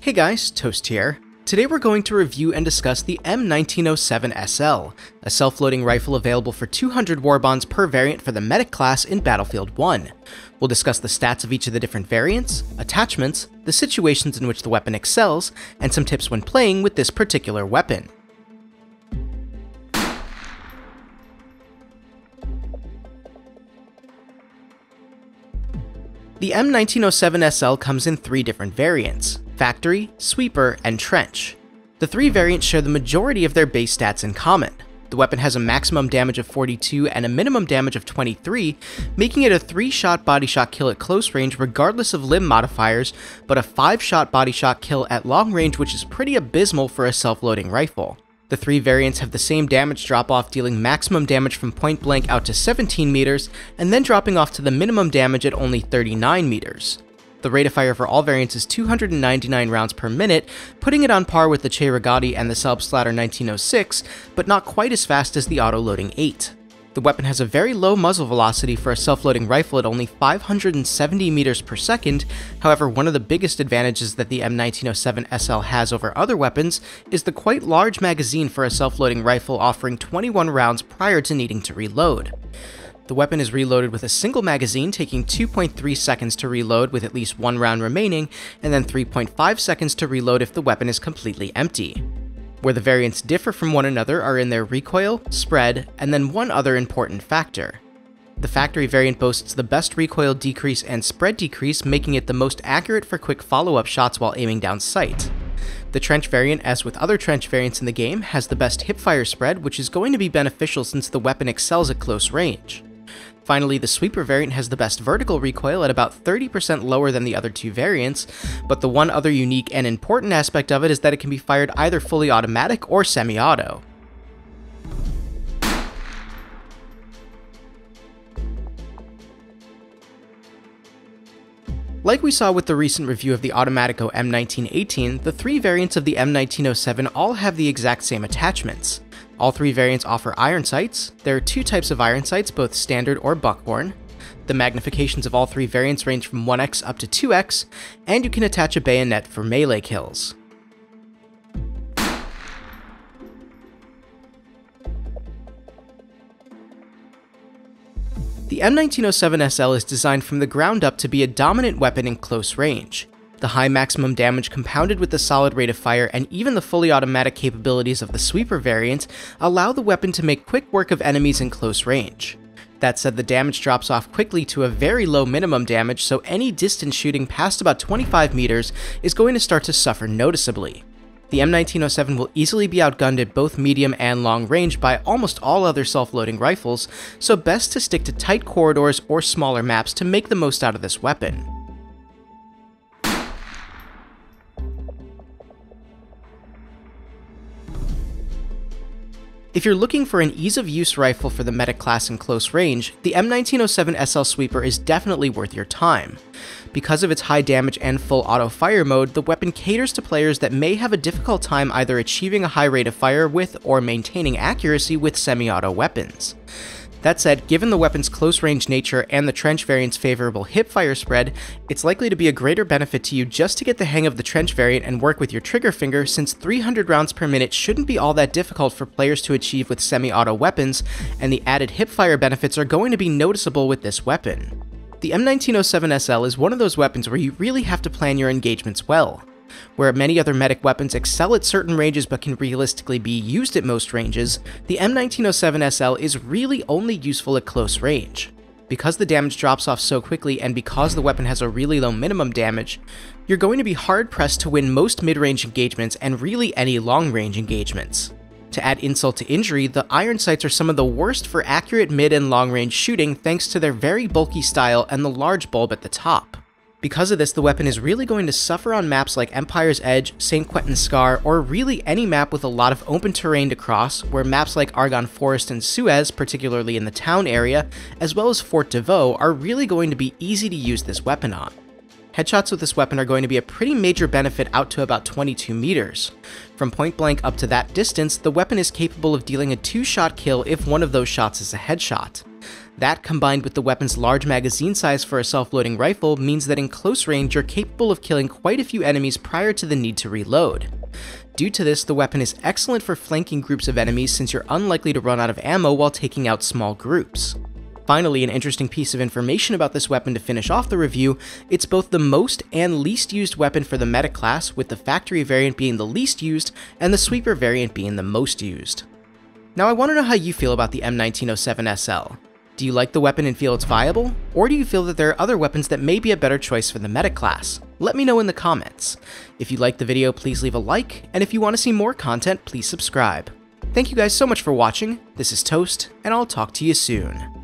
Hey guys, Toast here. Today we're going to review and discuss the M1907 SL, a self-loading rifle available for 200 war bonds per variant for the medic class in Battlefield 1. We'll discuss the stats of each of the different variants, attachments, the situations in which the weapon excels, and some tips when playing with this particular weapon. The M1907 SL comes in three different variants: Factory, Sweeper, and Trench. The three variants share the majority of their base stats in common. The weapon has a maximum damage of 42 and a minimum damage of 23, making it a 3-shot body shot kill at close range regardless of limb modifiers, but a 5-shot body shot kill at long range, which is pretty abysmal for a self-loading rifle. The three variants have the same damage drop-off, dealing maximum damage from point blank out to 17 meters, and then dropping off to the minimum damage at only 39 meters. The rate of fire for all variants is 299 rounds per minute, putting it on par with the Che Regati and the Selbstlader 1906, but not quite as fast as the auto-loading 8. The weapon has a very low muzzle velocity for a self-loading rifle at only 570 meters per second. However, one of the biggest advantages that the M1907 SL has over other weapons is the quite large magazine for a self-loading rifle, offering 21 rounds prior to needing to reload. The weapon is reloaded with a single magazine, taking 2.3 seconds to reload with at least one round remaining, and then 3.5 seconds to reload if the weapon is completely empty. Where the variants differ from one another are in their recoil, spread, and then one other important factor. The factory variant boasts the best recoil decrease and spread decrease, making it the most accurate for quick follow-up shots while aiming down sight. The trench variant, as with other trench variants in the game, has the best hipfire spread, which is going to be beneficial since the weapon excels at close range. Finally, the Sweeper variant has the best vertical recoil at about 30% lower than the other two variants, but the one other unique and important aspect of it is that it can be fired either fully automatic or semi-auto. Like we saw with the recent review of the Automatico M1918, the three variants of the M1907 all have the exact same attachments. All three variants offer iron sights. There are two types of iron sights, both standard or buckhorn. The magnifications of all three variants range from 1x up to 2x, and you can attach a bayonet for melee kills. The M1907 SL is designed from the ground up to be a dominant weapon in close range. The high maximum damage compounded with the solid rate of fire and even the fully automatic capabilities of the Sweeper variant allow the weapon to make quick work of enemies in close range. That said, the damage drops off quickly to a very low minimum damage, so any distance shooting past about 25 meters is going to start to suffer noticeably. The M1907 will easily be outgunned at both medium and long range by almost all other self-loading rifles, so best to stick to tight corridors or smaller maps to make the most out of this weapon. If you're looking for an ease-of-use rifle for the medic class in close range, the M1907 SL Sweeper is definitely worth your time. Because of its high damage and full auto-fire mode, the weapon caters to players that may have a difficult time either achieving a high rate of fire with or maintaining accuracy with semi-auto weapons. That said, given the weapon's close-range nature and the trench variant's favorable hipfire spread, it's likely to be a greater benefit to you just to get the hang of the trench variant and work with your trigger finger, since 300 rounds per minute shouldn't be all that difficult for players to achieve with semi-auto weapons, and the added hipfire benefits are going to be noticeable with this weapon. The M1907 SL is one of those weapons where you really have to plan your engagements well. Where many other medic weapons excel at certain ranges but can realistically be used at most ranges, the M1907 SL is really only useful at close range. Because the damage drops off so quickly and because the weapon has a really low minimum damage, you're going to be hard-pressed to win most mid-range engagements and really any long-range engagements. To add insult to injury, the iron sights are some of the worst for accurate mid and long-range shooting thanks to their very bulky style and the large bulb at the top. Because of this, the weapon is really going to suffer on maps like Empire's Edge, St. Quentin's Scar, or really any map with a lot of open terrain to cross, where maps like Argonne Forest and Suez, particularly in the town area, as well as Fort de Vaux, are really going to be easy to use this weapon on. Headshots with this weapon are going to be a pretty major benefit out to about 22 meters. From point blank up to that distance, the weapon is capable of dealing a 2-shot kill if one of those shots is a headshot. That, combined with the weapon's large magazine size for a self-loading rifle, means that in close range you're capable of killing quite a few enemies prior to the need to reload. Due to this, the weapon is excellent for flanking groups of enemies since you're unlikely to run out of ammo while taking out small groups. Finally, an interesting piece of information about this weapon to finish off the review: it's both the most and least used weapon for the meta class, with the factory variant being the least used and the sweeper variant being the most used. Now I want to know how you feel about the M1907 SL. Do you like the weapon and feel it's viable? Or do you feel that there are other weapons that may be a better choice for the meta class? Let me know in the comments. If you liked the video, please leave a like, and if you want to see more content, please subscribe. Thank you guys so much for watching. This is Toast, and I'll talk to you soon.